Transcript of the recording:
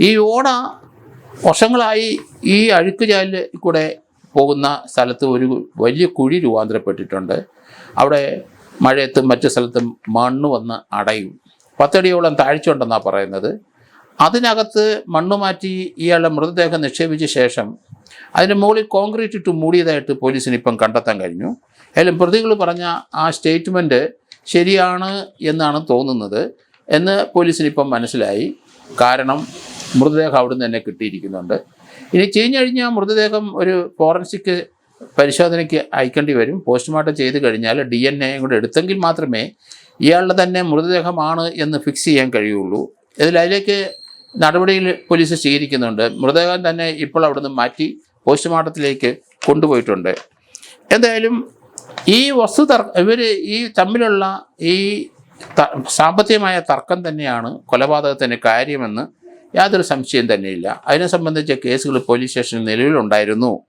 ഈ ഓട വർഷങ്ങളായി ഈ അഴുക്കുചാലിൽ കൂടെ പോകുന്ന സ്ഥലത്ത് ഒരു വലിയ കുഴി രൂപാന്തരപ്പെട്ടിട്ടുണ്ട്. അവിടെ മഴയത്തും മറ്റു സ്ഥലത്തും മണ്ണ് വന്ന് അടയും. 10 അടിയോളം താഴ്ച ഉണ്ടെന്നാണ് പറയുന്നത്. അതിനകത്ത് മണ്ണ് മാറ്റി ഇയാളുടെ മൃതദേഹം നിക്ഷേപിച്ച ശേഷം അതിന് മുകളിൽ കോൺക്രീറ്റ് ഇട്ട് മൂടിയതായിട്ട് പോലീസിന് ഇപ്പം കണ്ടെത്താൻ കഴിഞ്ഞു. ഏതായാലും പ്രതികൾ പറഞ്ഞ ആ സ്റ്റേറ്റ്മെൻറ്റ് ശരിയാണ് എന്നാണ് തോന്നുന്നത് എന്ന് പോലീസിനിപ്പം മനസ്സിലായി. കാരണം മൃതദേഹം അവിടുന്ന് തന്നെ കിട്ടിയിരിക്കുന്നുണ്ട്. ഇനി ചീഞ്ഞഴിഞ്ഞ മൃതദേഹം ഒരു ഫോറൻസിക് പരിശോധനയ്ക്ക് അയക്കേണ്ടി വരും. പോസ്റ്റ്മോർട്ടം ചെയ്ത് കഴിഞ്ഞാൽ DNA കൂടെ എടുത്തെങ്കിൽ മാത്രമേ ഇയാളുടെ തന്നെ മൃതദേഹമാണ് എന്ന് ഫിക്സ് ചെയ്യാൻ കഴിയുള്ളൂ. അതിലേക്ക് നടപടിയിൽ പോലീസ് സ്വീകരിക്കുന്നുണ്ട്. മൃതദേഹം തന്നെ ഇപ്പോൾ അവിടുന്ന് മാറ്റി പോസ്റ്റ്മോർട്ടത്തിലേക്ക് കൊണ്ടുപോയിട്ടുണ്ട്. എന്തായാലും ഈ ഇവർ ഈ തമ്മിലുള്ള ഈ സാമ്പത്തികമായ തർക്കം തന്നെയാണ് കൊലപാതകത്തിന് കാര്യമെന്ന് യാതൊരു സംശയം തന്നെയില്ല. അതിനെ സംബന്ധിച്ച കേസുകൾ പോലീസ് സ്റ്റേഷനിൽ നിലവിലുണ്ടായിരുന്നു.